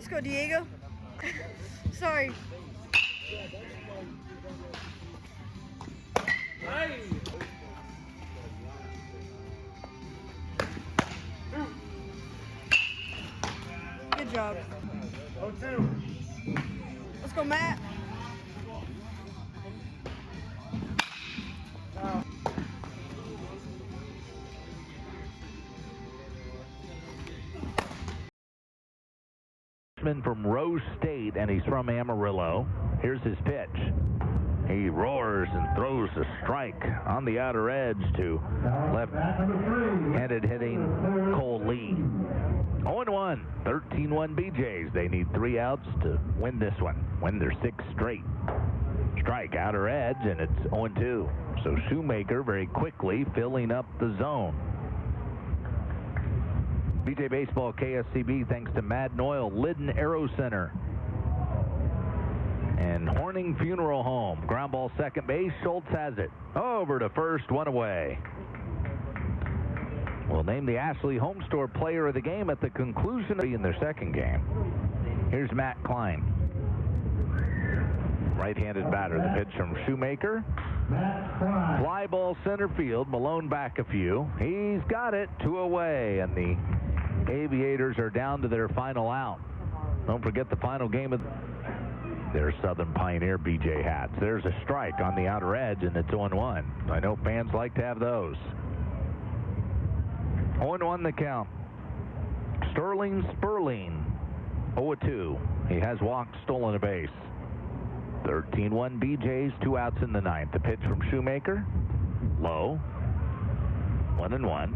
go, Diego. Sorry. Good job. 0-2. Let's go, Matt. From Rose State, and he's from Amarillo. Here's his pitch. He roars and throws a strike on the outer edge to left-handed hitting Cole Lee. 0-1, 13-1 BJs. They need 3 outs to win this one, win their 6th straight. Strike, outer edge, and it's 0-2. So Shoemaker very quickly filling up the zone. BJ Baseball KSCB thanks to Madden Oil, Liddon Aero Center, and Horning Funeral Home. Ground ball second base. Schultz has it. Over to first, 1 away. We'll name the Ashley Home Store player of the game at the conclusion in their second game. Here's Matt Klein. Right-handed batter. The pitch from Shoemaker. Fly ball center field. Malone back a few. He's got it. 2 away, and the Aviators are down to their final out. Don't forget the final game of their Southern Pioneer BJ hats. There's a strike on the outer edge, and it's 0-1. I know fans like to have those. 0-1 the count. Sterling Sperling, 0-2. He has walked, stolen a base. 13-1 BJs, 2 outs in the 9th. The pitch from Shoemaker, low, 1-1.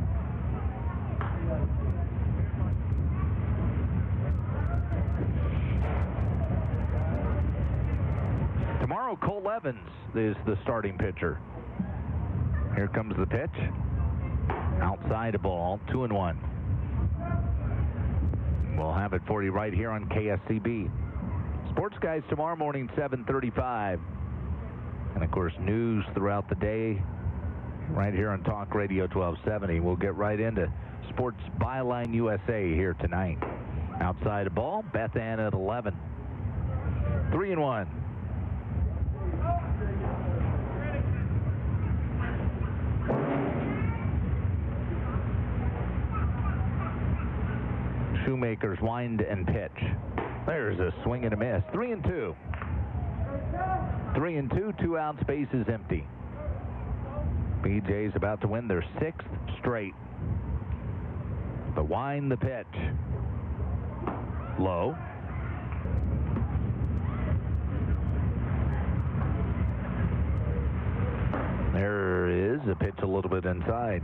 Tomorrow, Cole Evans is the starting pitcher. Here comes the pitch. Outside a ball, 2-1. We'll have it for you right here on KSCB. Sports Guys tomorrow morning, 7:35. And, of course, news throughout the day right here on Talk Radio 1270. We'll get right into Sports Byline USA here tonight. Outside a ball, Beth Ann at 11. 3-1. Shoemaker's wind and pitch. There's a swing and a miss. 3-2. 3-2, 2 outs, base is empty. BJ's about to win their 6th straight. The wind, the pitch. Low. There is a pitch a little bit inside.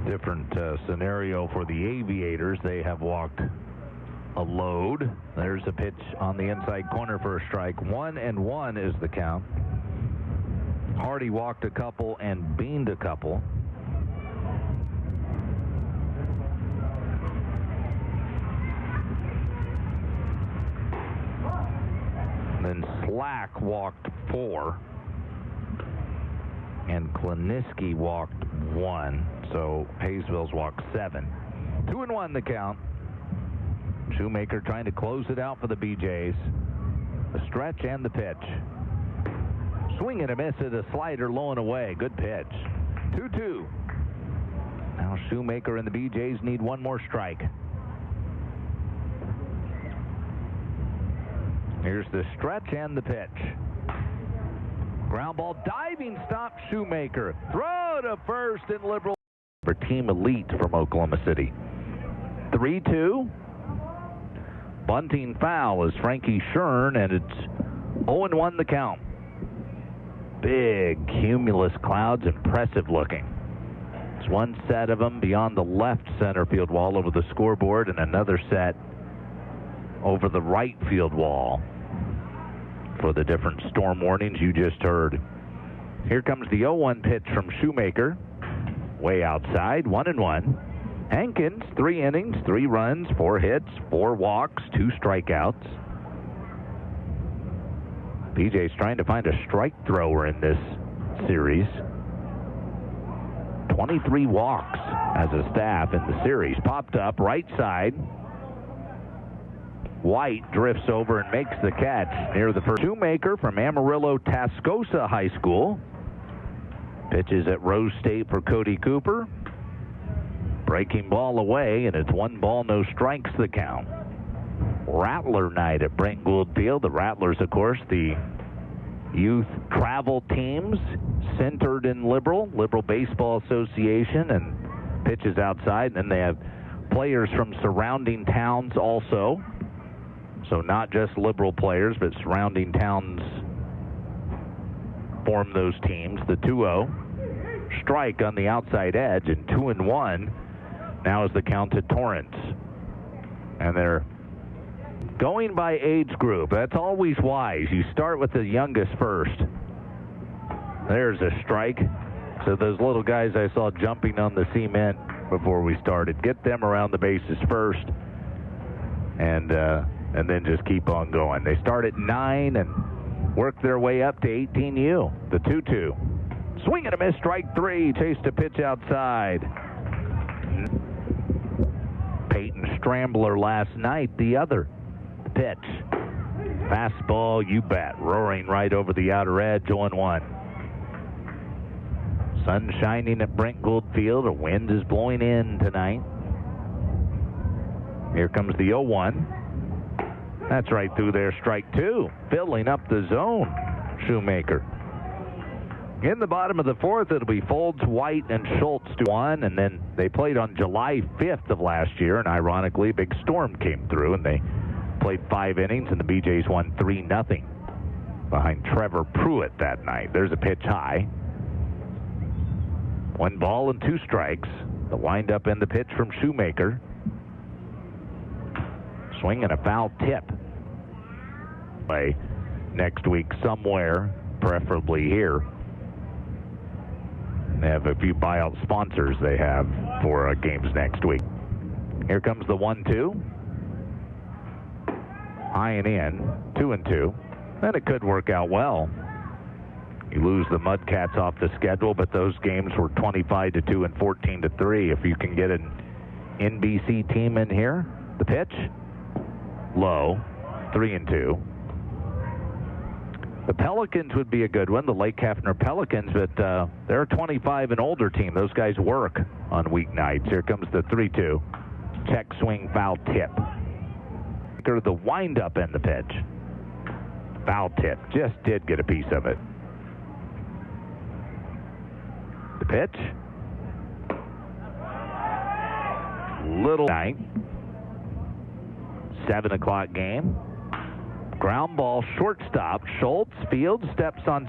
Different scenario for the Aviators. They have walked a load. There's a pitch on the inside corner for a strike. 1-1 is the count. Hardy walked a couple and beaned a couple. Then Slack walked 4. And Kliniski walked 1. So Hayesville's walked 7. 2-1 the count. Shoemaker trying to close it out for the BJs. The stretch and the pitch. Swing and a miss at a slider, low and away. Good pitch. 2-2. Now Shoemaker and the BJs need 1 more strike. Here's the stretch and the pitch. Ground ball, diving stop, Shoemaker. Throw to first and liberal for Team Elite from Oklahoma City. 3-2. Bunting foul is Frankie Shern, and it's 0-1 the count. Big cumulus clouds, impressive looking. It's one set of them beyond the left center field wall over the scoreboard, and another set over the right field wall for the different storm warnings you just heard. Here comes the 0-1 pitch from Shoemaker. Way outside, 1-1. Hankins, 3 innings, 3 runs, 4 hits, 4 walks, 2 strikeouts. BJ's trying to find a strike thrower in this series. 23 walks as a staff in the series. Popped up right side. White drifts over and makes the catch near the first. Shoemaker from Amarillo Tascosa High School pitches at Rose State for Cody Cooper. Breaking ball away, and it's 1 ball, no strikes the count. Rattler night at Brent Gould Field. The Rattlers, of course, the youth travel teams centered in Liberal Baseball Association, and pitches outside. And then they have players from surrounding towns also. So not just Liberal players, but surrounding towns form those teams. The 2-0 strike on the outside edge, and 2-1 now is the count to Torrance. And they're going by age group. That's always wise. You start with the youngest first. There's a strike. So those little guys I saw jumping on the cement before we started, get them around the bases first, and then just keep on going. They start at 9 and work their way up to 18U. The 2-2. Swing and a miss, strike 3. Chased a pitch outside. Peyton Strambler last night, the other pitch. Fastball, you bet. Roaring right over the outer edge, 0-1. Sun shining at Brent Gould Field. A wind is blowing in tonight. Here comes the 0-1. That's right through there, strike 2. Filling up the zone, Shoemaker. In the bottom of the 4th, it'll be Folds, White, and Schultz to 1, and then they played on July 5th of last year, and ironically, a big storm came through, and they played 5 innings, and the BJs won 3-0 behind Trevor Pruitt that night. There's a pitch high. 1 ball and 2 strikes. The windup and the pitch from Shoemaker. Swing and a foul tip. Play next week somewhere, preferably here. They have a few buyout sponsors they have for games next week. Here comes the 1-2. High and in, 2-2. And it could work out well. You lose the Mudcats off the schedule, but those games were 25-2 and 14-3. If you can get an NBC team in here, the pitch, low, 3-2. The Pelicans would be a good one, the Lake Hefner Pelicans, but they're a 25 and older team. Those guys work on weeknights. Here comes the 3-2. Check swing, foul tip. The windup and the pitch. Foul tip. Just did get a piece of it. The pitch. Little night. 7 o'clock game. Ground ball, shortstop. Schultz field steps on